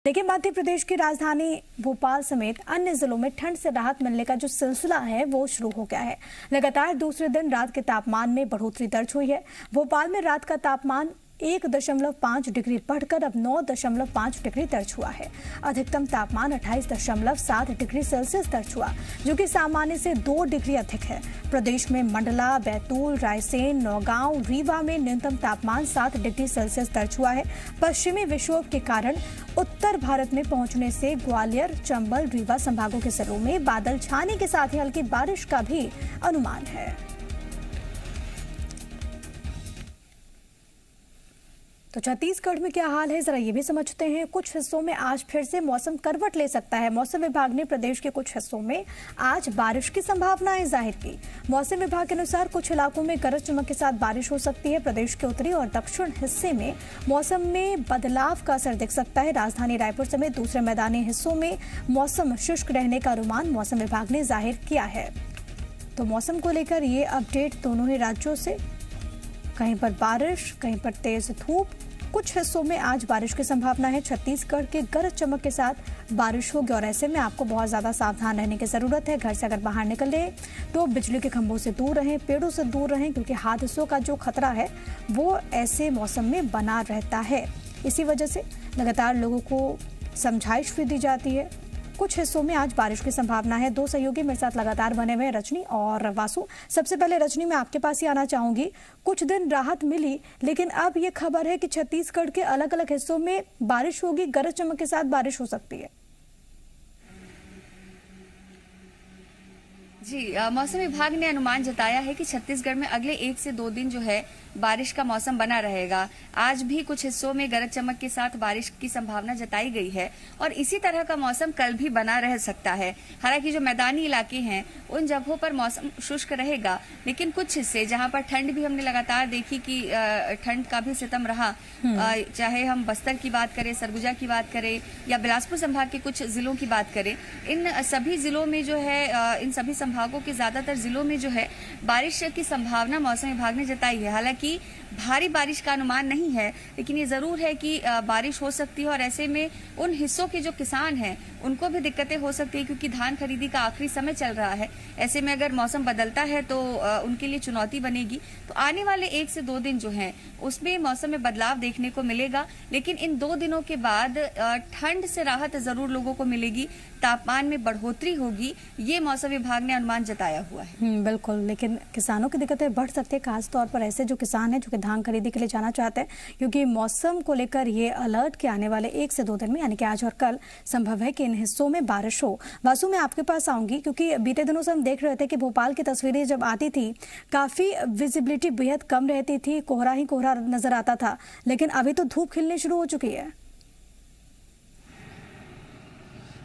लेकिन मध्य प्रदेश की राजधानी भोपाल समेत अन्य जिलों में ठंड से राहत मिलने का जो सिलसिला है वो शुरू हो गया है। लगातार दूसरे दिन रात के तापमान में बढ़ोतरी दर्ज हुई है। भोपाल में रात का तापमान 1.5 डिग्री बढ़कर अब 9.5 डिग्री दर्ज हुआ है। अधिकतम तापमान 28.7 डिग्री सेल्सियस दर्ज हुआ, जो कि सामान्य से 2 डिग्री अधिक है। प्रदेश में मंडला, बैतूल, रायसेन, नौगांव, रीवा में न्यूनतम तापमान 7 डिग्री सेल्सियस दर्ज हुआ है। पश्चिमी विक्षोभ के कारण उत्तर भारत में पहुंचने से ग्वालियर, चंबल, रीवा संभागों के जिलों में बादल छाने के साथ ही हल्की बारिश का भी अनुमान है। तो छत्तीसगढ़ में क्या हाल है, जरा ये भी समझते हैं। कुछ हिस्सों में आज फिर से मौसम करवट ले सकता है। मौसम विभाग ने प्रदेश के कुछ हिस्सों में आज बारिश की संभावनाएं जाहिर की। मौसम विभाग के अनुसार कुछ इलाकों में गरज चमक के साथ बारिश हो सकती है। प्रदेश के उत्तरी और दक्षिण हिस्से में मौसम में बदलाव का असर दिख सकता है। राजधानी रायपुर समेत दूसरे मैदानी हिस्सों में मौसम शुष्क रहने का अनुमान मौसम विभाग ने जाहिर किया है। तो मौसम को लेकर ये अपडेट दोनों ही राज्यों से, कहीं पर बारिश, कहीं पर तेज धूप। कुछ हिस्सों में आज बारिश की संभावना है। छत्तीसगढ़ के गरज चमक के साथ बारिश होगी और ऐसे में आपको बहुत ज्यादा सावधान रहने की जरूरत है। घर से अगर बाहर निकले तो बिजली के खंभों से दूर रहें, पेड़ों से दूर रहें, क्योंकि हादसों का जो खतरा है वो ऐसे मौसम में बना रहता है। इसी वजह से लगातार लोगों को समझाइश भी दी जाती है। कुछ हिस्सों में आज बारिश की संभावना है। दो सहयोगी मेरे साथ लगातार बने हुए, रजनी और वासु। सबसे पहले रजनी, मैं आपके पास ही आना चाहूंगी। कुछ दिन राहत मिली, लेकिन अब ये खबर है कि छत्तीसगढ़ के अलग अलग हिस्सों में बारिश होगी, गरज चमक के साथ बारिश हो सकती है। जी, मौसम विभाग ने अनुमान जताया है कि छत्तीसगढ़ में अगले 1 से 2 दिन जो है बारिश का मौसम बना रहेगा। आज भी कुछ हिस्सों में गरज चमक के साथ बारिश की संभावना जताई गई है और इसी तरह का मौसम कल भी बना रह सकता है। हालांकि जो मैदानी इलाके हैं उन जगहों पर मौसम शुष्क रहेगा, लेकिन कुछ हिस्से जहां पर ठंड भी हमने लगातार देखी कि ठंड का भी सितम रहा, चाहे हम बस्तर की बात करें, सरगुजा की बात करें या बिलासपुर संभाग के कुछ जिलों की बात करें, इन सभी जिलों में जो है, इन सभी संभागों के ज्यादातर जिलों में जो है बारिश की संभावना मौसम विभाग ने जताई है। हालांकि भारी बारिश का अनुमान नहीं है, लेकिन ये जरूर है कि बारिश हो सकती है और ऐसे में उन हिस्सों के जो किसान हैं उनको भी दिक्कतें हो सकती है, क्योंकि धान खरीदी का आखिरी समय चल रहा है। ऐसे में अगर मौसम बदलता है तो उनके लिए चुनौती बनेगी। तो आने वाले 1 से 2 दिन जो हैं उसमें मौसम में बदलाव देखने को मिलेगा, लेकिन इन 2 दिनों के बाद ठंड से राहत जरूर लोगों को मिलेगी, तापमान में बढ़ोतरी होगी, ये मौसम विभाग ने अनुमान जताया हुआ है। बिल्कुल, लेकिन किसानों की दिक्कतें बढ़ सकती है, खासतौर पर ऐसे जो किसान हैं जो कि धान खरीदी के लिए जाना चाहते हैं, क्योंकि मौसम को लेकर ये अलर्ट के आने वाले 1 से 2 दिन में, यानी कि आज और कल, संभव है कि इन हिस्सों में बारिश हो। वासु, मैं आपके पास आऊंगी, क्योंकि बीते दिनों से हम देख रहे थे कि भोपाल की तस्वीरें जब आती थी काफी विजिबिलिटी बेहद कम रहती थी, कोहरा ही कोहरा नजर आता था, लेकिन अभी तो धूप खिलनी शुरू हो चुकी है।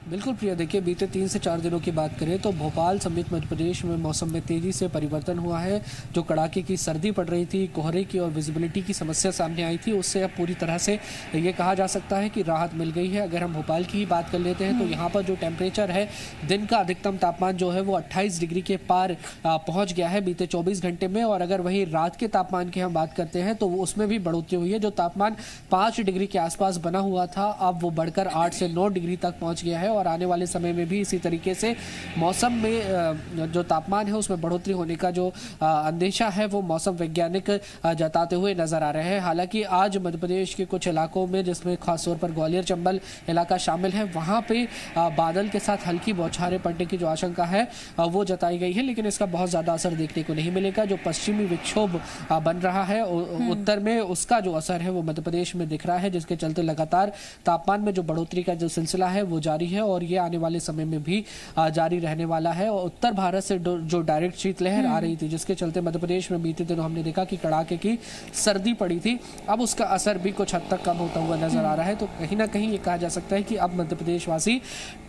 बिल्कुल प्रिया, देखिए बीते 3 से 4 दिनों की बात करें तो भोपाल समेत मध्य प्रदेश में मौसम में तेजी से परिवर्तन हुआ है। जो कड़ाके की सर्दी पड़ रही थी, कोहरे की और विजिबिलिटी की समस्या सामने आई थी, उससे अब पूरी तरह से ये कहा जा सकता है कि राहत मिल गई है। अगर हम भोपाल की ही बात कर लेते हैं तो यहाँ पर जो टेम्परेचर है, दिन का अधिकतम तापमान जो है वो 28 डिग्री के पार पहुँच गया है बीते 24 घंटे में। और अगर वही रात के तापमान की हम बात करते हैं तो उसमें भी बढ़ोतरी हुई है। जो तापमान 5 डिग्री के आसपास बना हुआ था, अब वो बढ़कर 8 से 9 डिग्री तक पहुँच गया है। और आने वाले समय में भी इसी तरीके से मौसम में जो तापमान है उसमें बढ़ोतरी होने का जो अंदेशा है वो मौसम वैज्ञानिक जताते हुए नजर आ रहे हैं। हालांकि आज मध्य प्रदेश के कुछ इलाकों में, जिसमें खासतौर पर ग्वालियर चंबल इलाका शामिल है, वहां पे बादल के साथ हल्की बौछारें पड़ने की जो आशंका है वो जताई गई है, लेकिन इसका बहुत ज्यादा असर देखने को नहीं मिलेगा। जो पश्चिमी विक्षोभ बन रहा है उत्तर में, उसका जो असर है वो मध्य प्रदेश में दिख रहा है, जिसके चलते लगातार तापमान में जो बढ़ोतरी का जो सिलसिला है वो जारी है और ये आने वाले समय में भी जारी रहने वाला है। और उत्तर भारत से जो डायरेक्ट शीतलहर आ रही थी, जिसके चलते मध्य प्रदेश में बीते दिनों हमने देखा कि कड़ाके की सर्दी पड़ी थी, अब उसका असर भी कुछ हद तक कम होता हुआ नजर आ रहा है। तो कहीं ना कहीं ये कहा जा सकता है कि अब मध्य प्रदेश वासी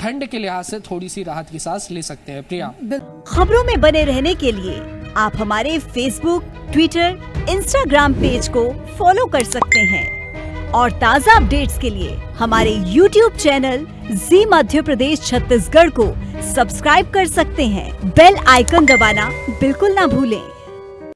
ठंड के लिहाज से थोड़ी सी राहत की सांस ले सकते हैं। प्रिया, खबरों में बने रहने के लिए आप हमारे फेसबुक, ट्विटर, इंस्टाग्राम पेज को फॉलो कर सकते हैं और ताज़ा अपडेट्स के लिए हमारे YouTube चैनल जी मध्य प्रदेश छत्तीसगढ़ को सब्सक्राइब कर सकते हैं। बेल आइकन दबाना बिल्कुल ना भूलें।